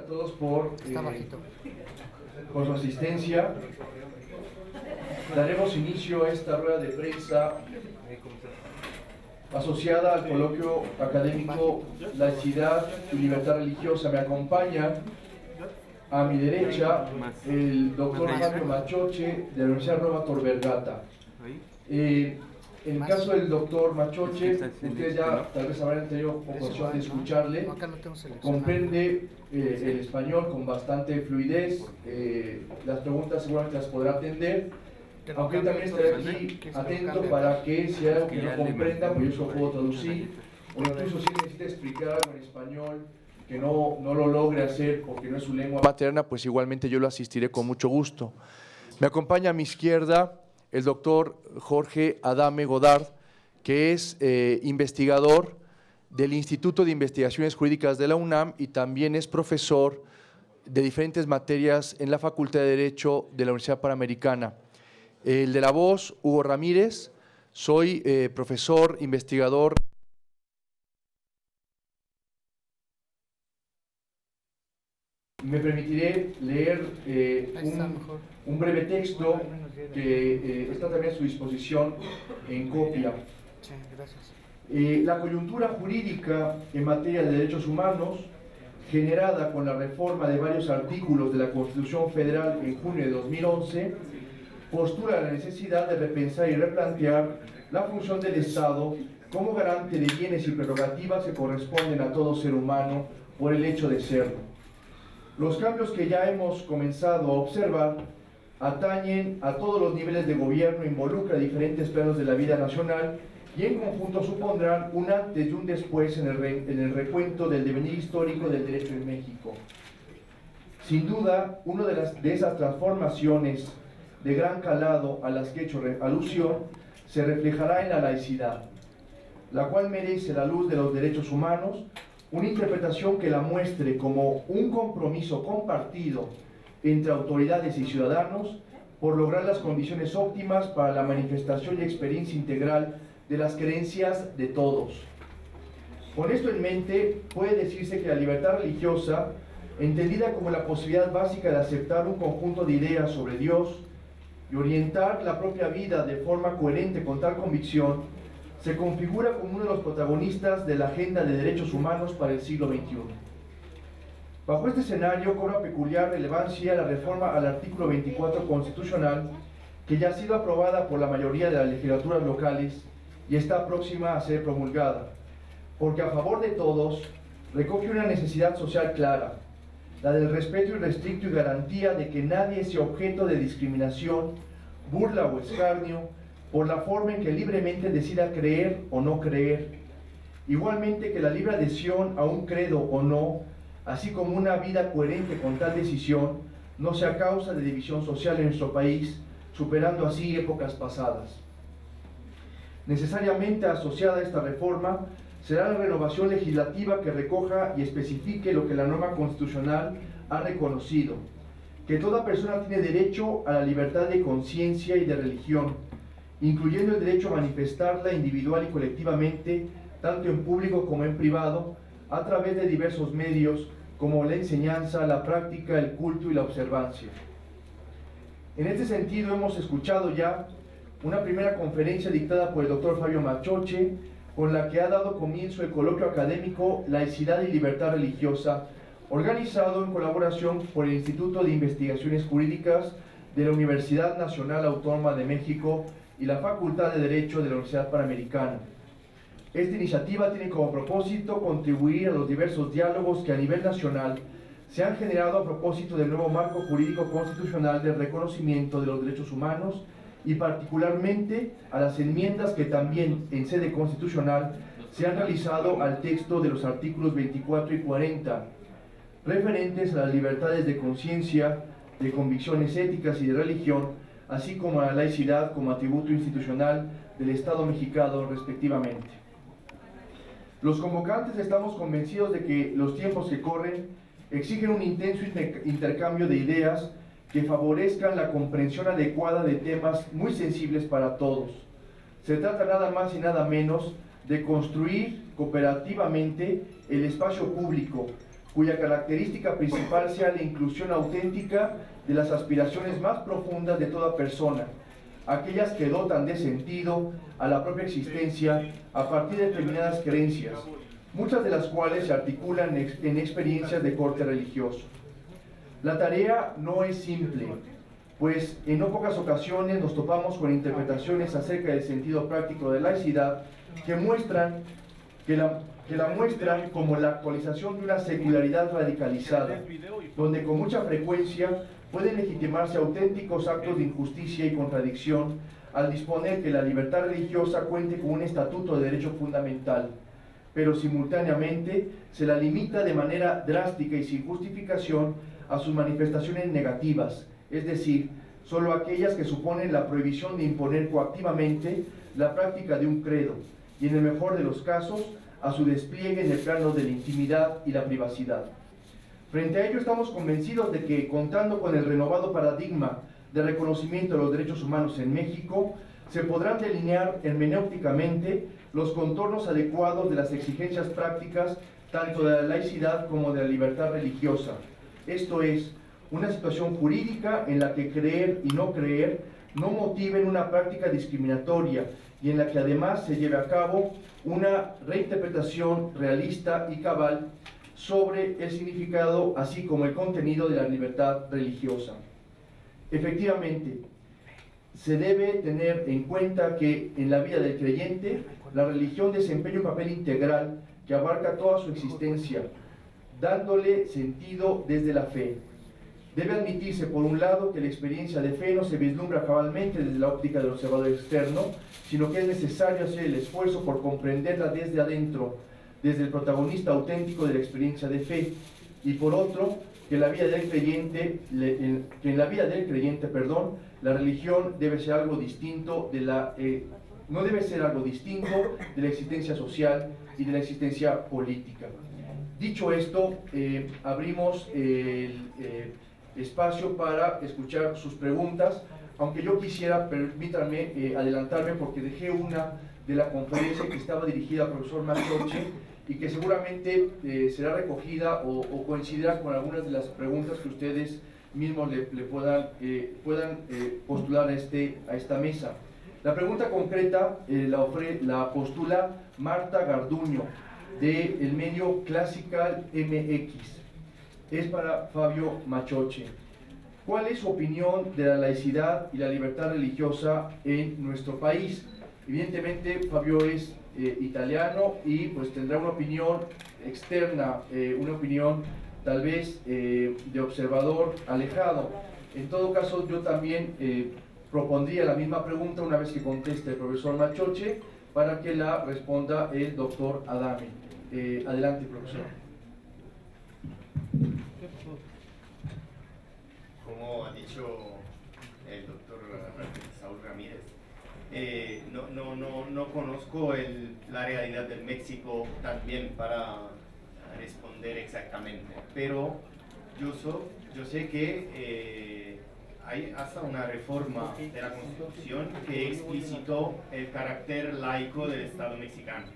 a todos por su asistencia. Daremos inicio a esta rueda de prensa asociada al coloquio académico Laicidad y Libertad Religiosa. Me acompaña a mi derecha el doctor Fabio Machoche de la Universidad Nueva Tor Vergata. En el caso del doctor Machoche, ustedes ya tal vez habrán tenido ocasión de escucharle, comprende el español con bastante fluidez, las preguntas seguramente las podrá atender, aunque él también estará aquí atento para que si hay algo que no comprenda, pues yo eso lo puedo traducir, o incluso si necesita explicar algo en español que no lo logre hacer porque no es su lengua materna, pues igualmente yo lo asistiré con mucho gusto. Me acompaña a mi izquierda el doctor Jorge Adame Godard, que es investigador del Instituto de Investigaciones Jurídicas de la UNAM y también es profesor de diferentes materias en la Facultad de Derecho de la Universidad Panamericana. El de la voz, Hugo Ramírez, soy profesor, investigador. Me permitiré leer un breve texto que está también a su disposición en copia. Sí, gracias. La coyuntura jurídica en materia de derechos humanos, generada con la reforma de varios artículos de la Constitución Federal en junio de 2011, postula la necesidad de repensar y replantear la función del Estado como garante de bienes y prerrogativas que corresponden a todo ser humano por el hecho de serlo. Los cambios que ya hemos comenzado a observar atañen a todos los niveles de gobierno, involucra diferentes planos de la vida nacional y en conjunto supondrán un antes y un después en el recuento del devenir histórico del derecho en México. Sin duda, una de esas transformaciones de gran calado a las que he hecho alusión se reflejará en la laicidad, la cual merece la luz de los derechos humanos, una interpretación que la muestre como un compromiso compartido entre autoridades y ciudadanos por lograr las condiciones óptimas para la manifestación y experiencia integral de las creencias de todos. Con esto en mente, puede decirse que la libertad religiosa, entendida como la posibilidad básica de aceptar un conjunto de ideas sobre Dios y orientar la propia vida de forma coherente con tal convicción, se configura como uno de los protagonistas de la agenda de derechos humanos para el siglo XXI. Bajo este escenario cobra peculiar relevancia la reforma al artículo 24 constitucional, que ya ha sido aprobada por la mayoría de las legislaturas locales y está próxima a ser promulgada, porque a favor de todos recoge una necesidad social clara, la del respeto irrestricto y garantía de que nadie sea objeto de discriminación, burla o escarnio por la forma en que libremente decida creer o no creer. Igualmente que la libre adhesión a un credo o no, así como una vida coherente con tal decisión, no sea causa de división social en nuestro país, superando así épocas pasadas. Necesariamente asociada a esta reforma será la renovación legislativa que recoja y especifique lo que la norma constitucional ha reconocido, que toda persona tiene derecho a la libertad de conciencia y de religión, incluyendo el derecho a manifestarla individual y colectivamente, tanto en público como en privado, a través de diversos medios como la enseñanza, la práctica, el culto y la observancia. En este sentido hemos escuchado ya una primera conferencia dictada por el doctor Fabio Machoche, con la que ha dado comienzo el coloquio académico Laicidad y Libertad Religiosa, organizado en colaboración por el Instituto de Investigaciones Jurídicas de la Universidad Nacional Autónoma de México y la Facultad de Derecho de la Universidad Panamericana. Esta iniciativa tiene como propósito contribuir a los diversos diálogos que a nivel nacional se han generado a propósito del nuevo marco jurídico constitucional de reconocimiento de los derechos humanos y particularmente a las enmiendas que también en sede constitucional se han realizado al texto de los artículos 24 y 40, referentes a las libertades de conciencia, de convicciones éticas y de religión, así como a la laicidad como atributo institucional del Estado mexicano respectivamente. Los convocantes estamos convencidos de que los tiempos que corren exigen un intenso intercambio de ideas que favorezcan la comprensión adecuada de temas muy sensibles para todos. Se trata nada más y nada menos de construir cooperativamente el espacio público cuya característica principal sea la inclusión auténtica de las aspiraciones más profundas de toda persona, aquellas que dotan de sentido a la propia existencia a partir de determinadas creencias, muchas de las cuales se articulan en experiencias de corte religioso. La tarea no es simple, pues en no pocas ocasiones nos topamos con interpretaciones acerca del sentido práctico de laicidad que la muestran como la actualización de una secularidad radicalizada, donde con mucha frecuencia pueden legitimarse auténticos actos de injusticia y contradicción al disponer que la libertad religiosa cuente con un estatuto de derecho fundamental, pero simultáneamente se la limita de manera drástica y sin justificación a sus manifestaciones negativas, es decir, solo aquellas que suponen la prohibición de imponer coactivamente la práctica de un credo, y en el mejor de los casos, a su despliegue en el plano de la intimidad y la privacidad. Frente a ello estamos convencidos de que, contando con el renovado paradigma de reconocimiento de los derechos humanos en México, se podrán delinear hermenéuticamente los contornos adecuados de las exigencias prácticas tanto de la laicidad como de la libertad religiosa. Esto es, una situación jurídica en la que creer y no creer no motiven una práctica discriminatoria y en la que además se lleve a cabo una reinterpretación realista y cabal sobre el significado así como el contenido de la libertad religiosa. Efectivamente, se debe tener en cuenta que en la vida del creyente la religión desempeña un papel integral que abarca toda su existencia, dándole sentido desde la fe. Debe admitirse, por un lado, que la experiencia de fe no se vislumbra cabalmente desde la óptica del observador externo, sino que es necesario hacer el esfuerzo por comprenderla desde adentro, desde el protagonista auténtico de la experiencia de fe, y por otro, que en la vida del creyente, la religión debe ser algo distinto no debe ser algo distinto de la existencia social y de la existencia política. Dicho esto, abrimos el espacio para escuchar sus preguntas, aunque yo quisiera, permítanme adelantarme porque dejé una de la conferencia que estaba dirigida al profesor Machoche y que seguramente será recogida o coincidirá con algunas de las preguntas que ustedes mismos le puedan postular a esta mesa. La pregunta concreta la postula Marta Garduño, del medio Classical MX. Es para Fabio Machoche. ¿Cuál es su opinión de la laicidad y la libertad religiosa en nuestro país? Evidentemente, Fabio es italiano y pues tendrá una opinión externa, una opinión tal vez de observador alejado. En todo caso, yo también propondría la misma pregunta una vez que conteste el profesor Machoche para que la responda el doctor Adame. Adelante, profesor. Como ha dicho el doctor Saúl Ramírez, no conozco la realidad del México tan bien para responder exactamente, pero yo sé que hay hasta una reforma de la Constitución que explicitó el carácter laico del Estado mexicano,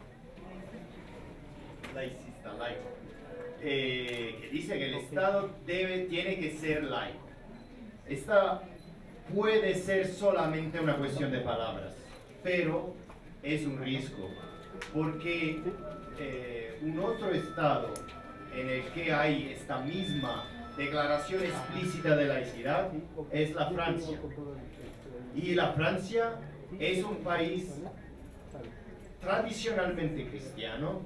laicista, laico, que dice que el Estado tiene que ser laico. Esta puede ser solamente una cuestión de palabras, pero es un riesgo, porque un otro Estado en el que hay esta misma declaración explícita de laicidad es la Francia. Y la Francia es un país tradicionalmente cristiano,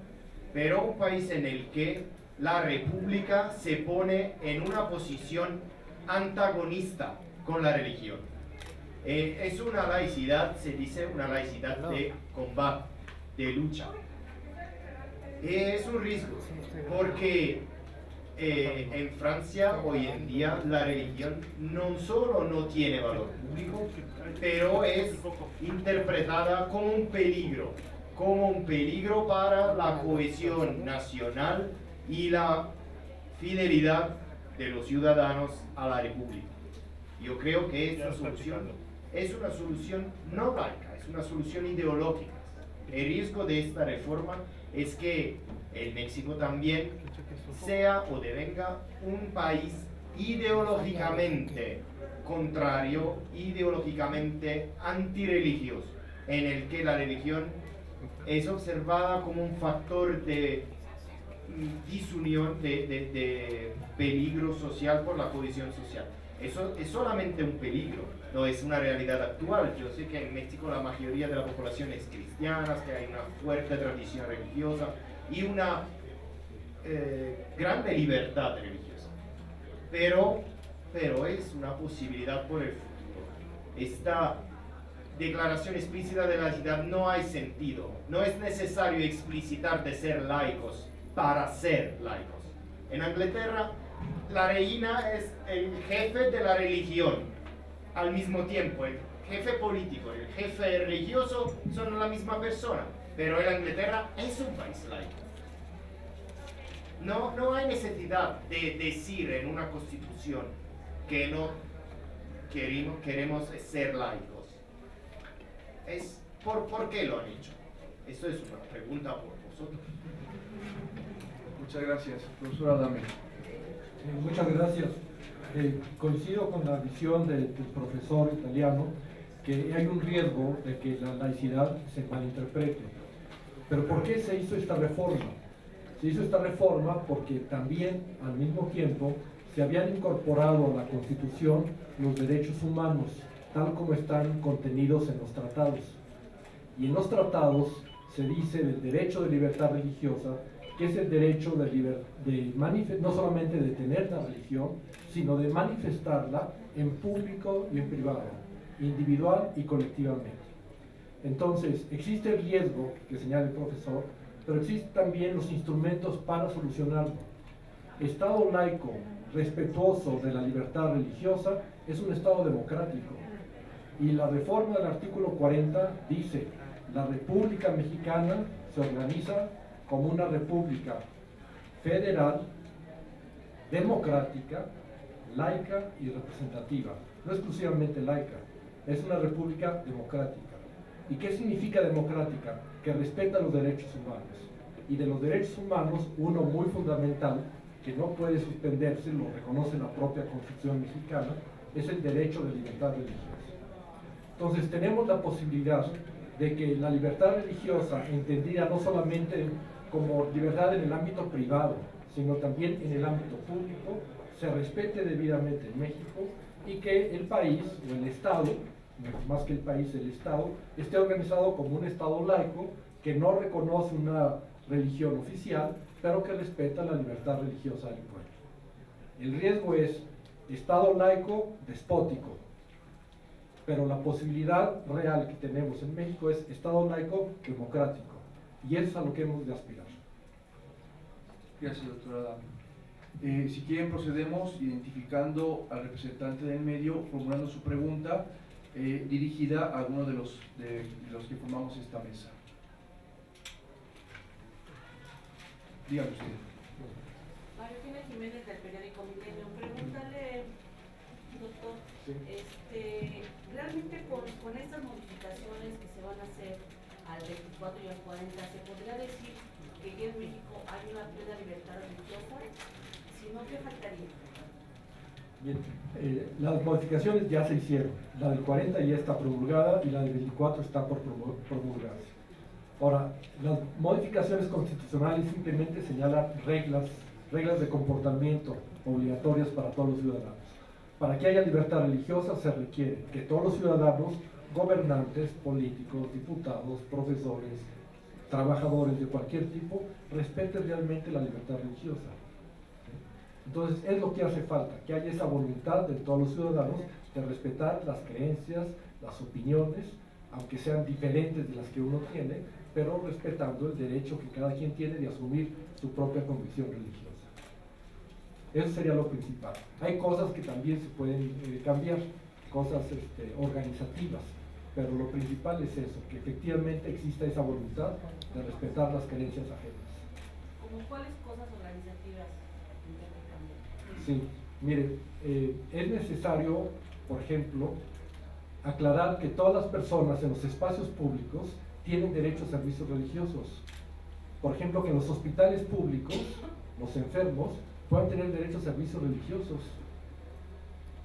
pero un país en el que la república se pone en una posición antagonista con la religión. Es una laicidad, se dice, una laicidad de combate, de lucha. Es un riesgo, porque en Francia hoy en día la religión no solo no tiene valor público, pero es interpretada como un peligro para la cohesión nacional y la fidelidad de los ciudadanos a la república. Yo creo que esta solución es una solución no laica, es una solución ideológica. El riesgo de esta reforma es que el México también sea o devenga un país ideológicamente contrario, ideológicamente antirreligioso, en el que la religión es observada como un factor de disunión, de peligro social por la cohesión social. Eso es solamente un peligro, no es una realidad actual. Yo sé que en México la mayoría de la población es cristiana, que hay una fuerte tradición religiosa y una grande libertad religiosa, pero es una posibilidad por el futuro. Esta declaración explícita de laicidad no hay sentido, no es necesario explicitar de ser laicos para ser laicos. En Inglaterra, la reina es el jefe de la religión, al mismo tiempo el jefe político y el jefe religioso son la misma persona, pero en Inglaterra es un país laico. No hay necesidad de decir en una constitución que no queremos ser laicos. ¿Por qué lo han hecho? Eso es una pregunta por vosotros. Muchas gracias, profesor Adame. Muchas gracias. Coincido con la visión del profesor italiano que hay un riesgo de que la laicidad se malinterprete. Pero ¿por qué se hizo esta reforma? Se hizo esta reforma porque también al mismo tiempo se habían incorporado a la Constitución los derechos humanos, tal como están contenidos en los tratados. Y en los tratados se dice del derecho de libertad religiosa, que es el derecho no solamente de tener la religión, sino de manifestarla en público y en privado, individual y colectivamente. Entonces, existe el riesgo que señala el profesor, pero existen también los instrumentos para solucionarlo. Estado laico, respetuoso de la libertad religiosa, es un Estado democrático. Y la reforma del artículo 40 dice: la República Mexicana se organiza como una república federal, democrática, laica y representativa. No exclusivamente laica, es una república democrática. ¿Y qué significa democrática? Que respeta los derechos humanos. Y de los derechos humanos, uno muy fundamental, que no puede suspenderse, lo reconoce la propia Constitución mexicana, es el derecho de libertad religiosa. Entonces tenemos la posibilidad de que la libertad religiosa, entendida no solamente como libertad en el ámbito privado, sino también en el ámbito público, se respete debidamente en México y que el país o el Estado, más que el país, el Estado, esté organizado como un Estado laico que no reconoce una religión oficial, pero que respeta la libertad religiosa del pueblo. El riesgo es Estado laico despótico, pero la posibilidad real que tenemos en México es Estado laico democrático, y eso es a lo que hemos de aspirar. Gracias, doctora Adame. Si quieren, procedemos identificando al representante del medio, formulando su pregunta dirigida a alguno de los que formamos esta mesa. Dígame usted. Marina Jiménez, del periódico Milenio. Pregúntale, doctor, sí. Realmente con estas modificaciones que se van a hacer al 24 y al 40, ¿se podría decir que aquí en México hay una plena libertad religiosa? Si no, ¿qué faltaría? Bien, las modificaciones ya se hicieron. La del 40 ya está promulgada y la del 24 está por promulgarse. Ahora, las modificaciones constitucionales simplemente señalan reglas de comportamiento obligatorias para todos los ciudadanos. Para que haya libertad religiosa se requiere que todos los ciudadanos, gobernantes, políticos, diputados, profesores, trabajadores de cualquier tipo, respeten realmente la libertad religiosa. Entonces es lo que hace falta, que haya esa voluntad de todos los ciudadanos de respetar las creencias, las opiniones, aunque sean diferentes de las que uno tiene, pero respetando el derecho que cada quien tiene de asumir su propia convicción religiosa. Eso sería lo principal. Hay cosas que también se pueden cambiar, cosas organizativas, pero lo principal es eso, que efectivamente exista esa voluntad de respetar las creencias ajenas. ¿Cómo cuáles cosas organizativas tendrían que cambiar? Sí, mire, es necesario, por ejemplo, aclarar que todas las personas en los espacios públicos tienen derecho a servicios religiosos. Por ejemplo, que en los hospitales públicos, los enfermos puedan tener derecho a servicios religiosos.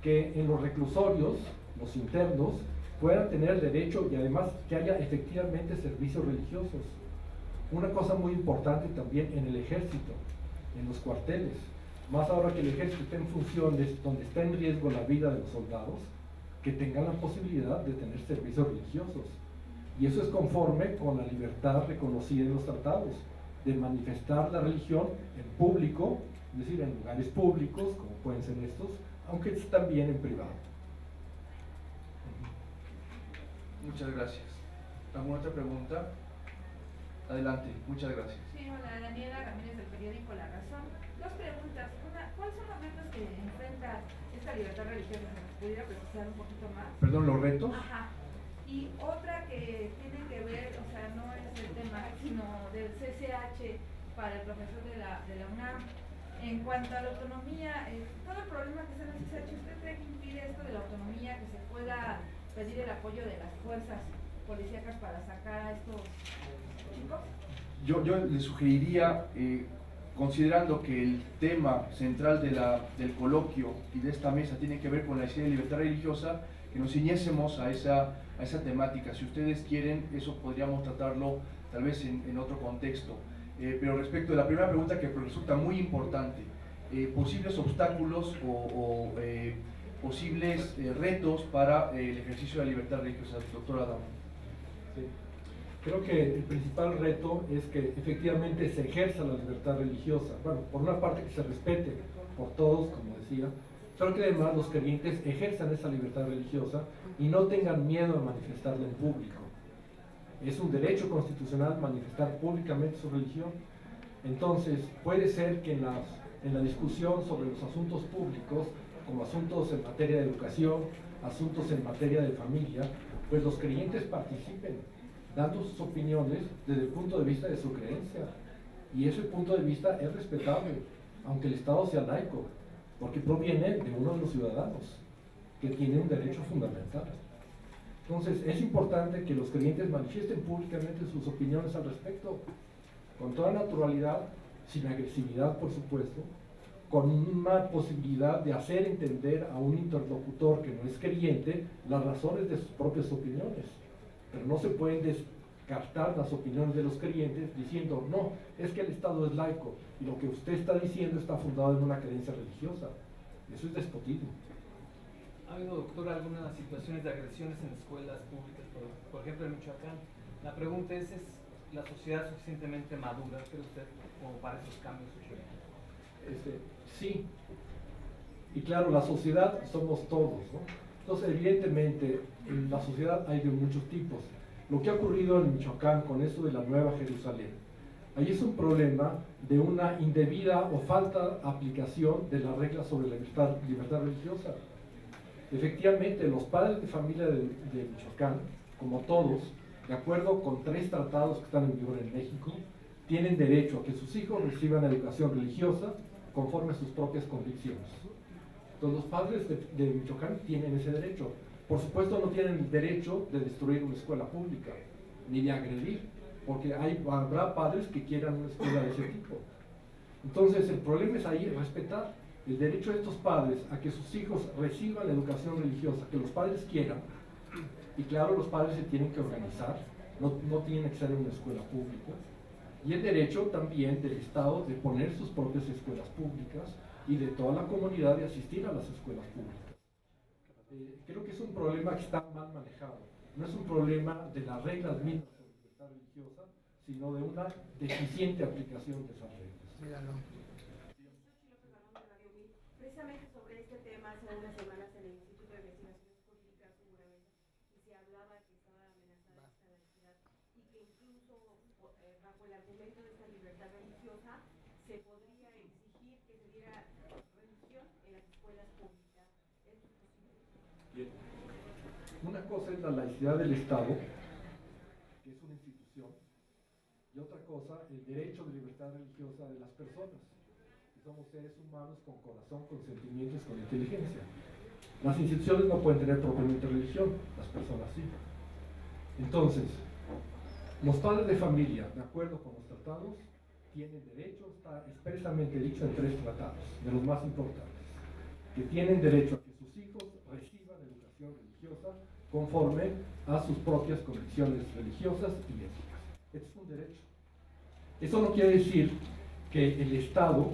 Que en los reclusorios, los internos, puedan tener derecho y además que haya efectivamente servicios religiosos. Una cosa muy importante también en el ejército, en los cuarteles, más ahora que el ejército está en funciones donde está en riesgo la vida de los soldados, que tengan la posibilidad de tener servicios religiosos. Y eso es conforme con la libertad reconocida en los tratados, de manifestar la religión en público, es decir, en lugares públicos, como pueden ser estos, aunque también en privado. Muchas gracias. ¿Alguna otra pregunta? Adelante, muchas gracias. Sí, hola, Daniela Ramírez del periódico La Razón. Dos preguntas. Una, ¿cuáles son los retos que enfrenta esta libertad religiosa? ¿Me pudiera precisar un poquito más? Perdón, ¿los retos? Ajá. Y otra que tiene que ver, o sea, no es el tema, sino del CCH para el profesor de la UNAM. En cuanto a la autonomía, todo el problema que está en el CCH, ¿usted cree que impide esto de la autonomía, que se pueda pedir el apoyo de las fuerzas policíacas para sacar a estos chicos? Yo le sugeriría, considerando que el tema central del coloquio y de esta mesa tiene que ver con la idea de libertad religiosa, que nos ciñésemos a esa temática. Si ustedes quieren, eso podríamos tratarlo tal vez en otro contexto. Pero respecto de la primera pregunta, que resulta muy importante, posibles obstáculos o posibles retos para el ejercicio de la libertad religiosa, doctor Adamo. Sí. Creo que el principal reto es que efectivamente se ejerza la libertad religiosa. Bueno, por una parte que se respete por todos, como decía, pero que además los creyentes ejerzan esa libertad religiosa y no tengan miedo a manifestarla en público. Es un derecho constitucional manifestar públicamente su religión. Entonces, puede ser que en la discusión sobre los asuntos públicos, como asuntos en materia de educación, asuntos en materia de familia, pues los creyentes participen, dando sus opiniones desde el punto de vista de su creencia. Y ese punto de vista es respetable, aunque el Estado sea laico, porque proviene de uno de los ciudadanos, que tiene un derecho fundamental. Entonces, es importante que los creyentes manifiesten públicamente sus opiniones al respecto, con toda naturalidad, sin agresividad, por supuesto, con una posibilidad de hacer entender a un interlocutor que no es creyente las razones de sus propias opiniones. Pero no se pueden descartar las opiniones de los creyentes diciendo, no, es que el Estado es laico y lo que usted está diciendo está fundado en una creencia religiosa. Eso es despotismo. ¿Ha habido, doctor, algunas situaciones de agresiones en escuelas públicas, por ejemplo en Michoacán? La pregunta ¿es la sociedad suficientemente madura, cree usted, como para esos cambios? Sí. Y claro, la sociedad somos todos, ¿no? Entonces, evidentemente, en la sociedad hay de muchos tipos. Lo que ha ocurrido en Michoacán con esto de la Nueva Jerusalén, ahí es un problema de una indebida o falta aplicación de las reglas sobre la libertad religiosa. Efectivamente, los padres de familia de Michoacán, como todos, de acuerdo con 3 tratados que están en vigor en México, tienen derecho a que sus hijos reciban educación religiosa conforme a sus propias convicciones. Entonces, los padres de Michoacán tienen ese derecho. Por supuesto, no tienen el derecho de destruir una escuela pública, ni de agredir, porque habrá padres que quieran una escuela de ese tipo. Entonces, el problema es ahí respetar el derecho de estos padres a que sus hijos reciban la educación religiosa que los padres quieran. Y claro, los padres se tienen que organizar, no tienen que ser en una escuela pública. Y el derecho también del Estado de poner sus propias escuelas públicas y de toda la comunidad de asistir a las escuelas públicas. Creo que es un problema que está mal manejado. No es un problema de las reglas mismas de libertad religiosa, sino de una deficiente aplicación de esas reglas. Míralo. Precisamente sobre este tema, hace unas semanas en el Instituto de Investigaciones Jurídicas, seguramente, y se hablaba que estaba amenazada esta laicidad y que incluso bajo el argumento de esta libertad religiosa se podría exigir que se diera religión en las escuelas públicas. ¿Esto es posible? Bien. Una cosa es la laicidad del Estado, que es una institución, y otra cosa, el derecho de libertad religiosa de las personas. Somos seres humanos con corazón, con sentimientos, con inteligencia. Las instituciones no pueden tener propiamente religión, las personas sí. Entonces, Los padres de familia, de acuerdo con los tratados, tienen derecho, está expresamente dicho en 3 tratados, de los más importantes, que tienen derecho a que sus hijos reciban educación religiosa conforme a sus propias convicciones religiosas y éticas. Este es un derecho. Eso no quiere decir que el Estado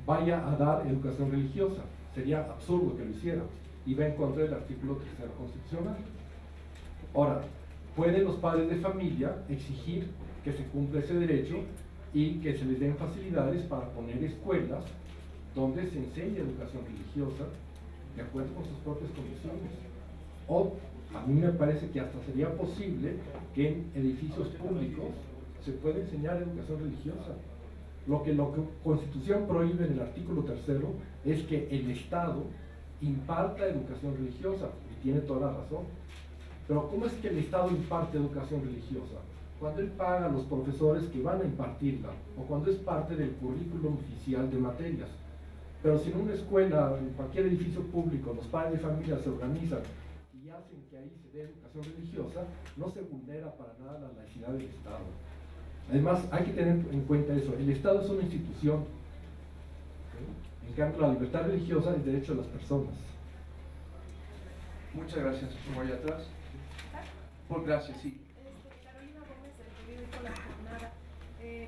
vaya a dar educación religiosa. Sería absurdo que lo hiciera y va en contra del artículo 3 constitucional. Ahora, pueden los padres de familia exigir que se cumpla ese derecho y que se les den facilidades para poner escuelas donde se enseñe educación religiosa de acuerdo con sus propias condiciones. O a mí me parece que hasta sería posible que en edificios públicos se pueda enseñar educación religiosa. Lo que la Constitución prohíbe en el artículo 3 es que el Estado imparta educación religiosa, y tiene toda la razón. Pero ¿cómo es que el Estado imparte educación religiosa? Cuando él paga a los profesores que van a impartirla, o cuando es parte del currículum oficial de materias. Pero si en una escuela, en cualquier edificio público, los padres de familia se organizan y hacen que ahí se dé educación religiosa, no se vulnera para nada la laicidad del Estado. Además, hay que tener en cuenta eso, el Estado es una institución. ¿Sí? En cambio, la libertad religiosa es derecho de las personas. Muchas gracias. Voy atrás. Por gracias, sí. Carolina Gómez, del periódico La Jornada.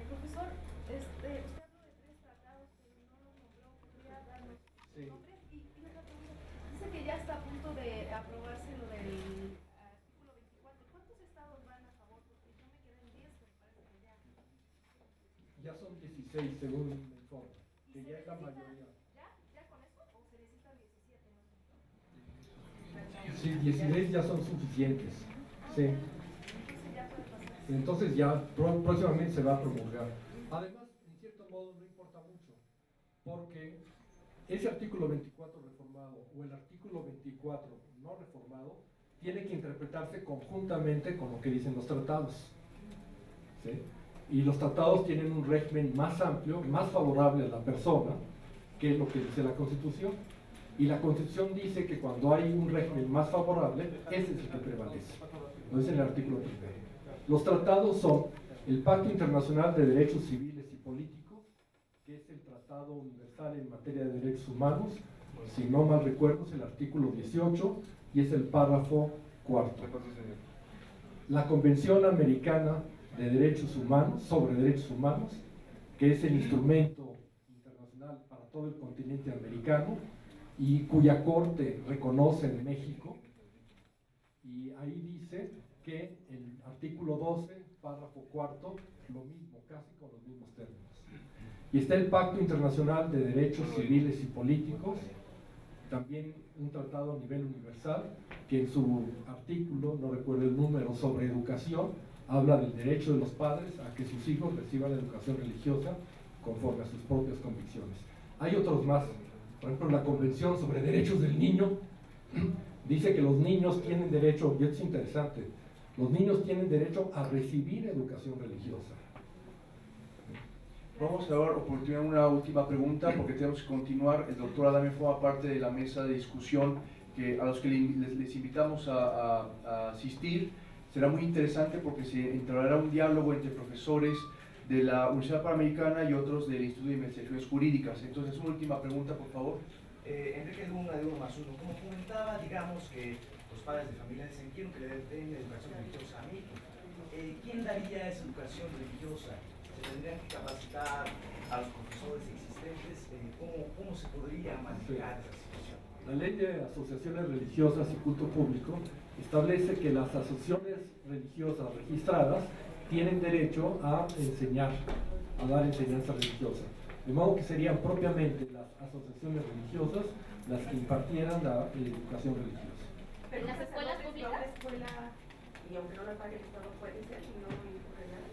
Profesor, usted habló de 3 tratados, pero no los nombró. ¿Podría darnos Sí. nombres? Y otra pregunta. Dice que ya está a punto de aprobarse lo del artículo 24. ¿Cuántos estados van a favor? Porque yo me quedé en 10, pero parece que ya. Ya son 16 según el informe, ¿Y que se ya es la necesita- mayoría. ¿Ya con eso? ¿O se necesitan 17 más? Sí, 16 ya son suficientes. Sí. Entonces ya puede pasar. Entonces ya próximamente se va a promulgar. Además, en cierto modo no importa mucho, porque ese artículo 24 reformado o el artículo 24 no reformado tiene que interpretarse conjuntamente con lo que dicen los tratados. ¿Sí? Y los tratados tienen un régimen más amplio, más favorable a la persona, que es lo que dice la Constitución. Y la Constitución dice que cuando hay un régimen más favorable, ese es el que prevalece. Lo dice en el artículo 1. Los tratados son el Pacto Internacional de Derechos Civiles y Políticos, que es el Tratado Universal en materia de derechos humanos, si no mal recuerdo es el artículo 18 y es el párrafo 4. La Convención Americana de Derechos Humanos, sobre Derechos Humanos, que es el instrumento internacional para todo el continente americano y cuya corte reconoce en México, y ahí dice que el artículo 12, párrafo 4, lo mismo, casi con los mismos términos. Y está el Pacto Internacional de Derechos Civiles y Políticos, también un tratado a nivel universal, que en su artículo, no recuerdo el número, sobre educación, habla del derecho de los padres a que sus hijos reciban educación religiosa conforme a sus propias convicciones. Hay otros más, por ejemplo, la Convención sobre Derechos del Niño dice que los niños tienen derecho, y esto es interesante, los niños tienen derecho a recibir educación religiosa. Vamos a dar oportunidad a una última pregunta porque tenemos que continuar. El doctor Adame forma parte de la mesa de discusión a los que les invitamos a asistir. Será muy interesante porque se entrará un diálogo entre profesores de la Universidad Panamericana y otros del Instituto de Investigaciones Jurídicas. Entonces, una última pregunta, por favor. Enrique Luna, de 1 más 1. Como comentaba, digamos que los padres de familia dicen, quiero que le den educación religiosa a mi hijo. ¿Quién daría esa educación religiosa? ¿Se tendrían que capacitar a los profesores existentes? ¿Cómo se podría manejar esa situación? La Ley de Asociaciones Religiosas y Culto Público establece que las asociaciones religiosas registradas tienen derecho a enseñar, a dar enseñanza religiosa. De modo que serían propiamente las asociaciones religiosas las que impartieran la educación religiosa. Pero en las escuelas públicas, y aunque no la pague el Estado, puede ser, y no ocurre nada.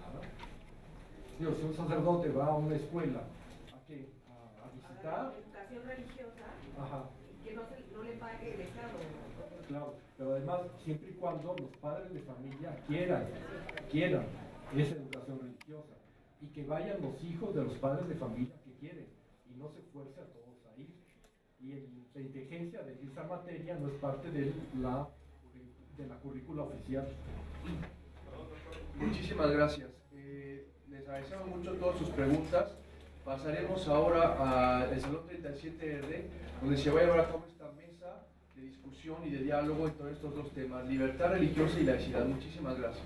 Nada. Digo, si un sacerdote va a una escuela, ¿a qué? A visitar. Educación religiosa, Ajá. que no le pague el Estado. Claro, pero además, siempre y cuando los padres de familia quieran esa educación religiosa y que vayan los hijos de los padres de familia que quieren y no se fuerce a todos a ir. Y la inteligencia de esa materia no es parte de la currícula oficial. muchísimas gracias. Les agradecemos mucho todas sus preguntas. Pasaremos ahora al Salón 37R, donde se va a llevar a cabo esta mesa de discusión y de diálogo entre estos dos temas, libertad religiosa y laicidad. Muchísimas gracias.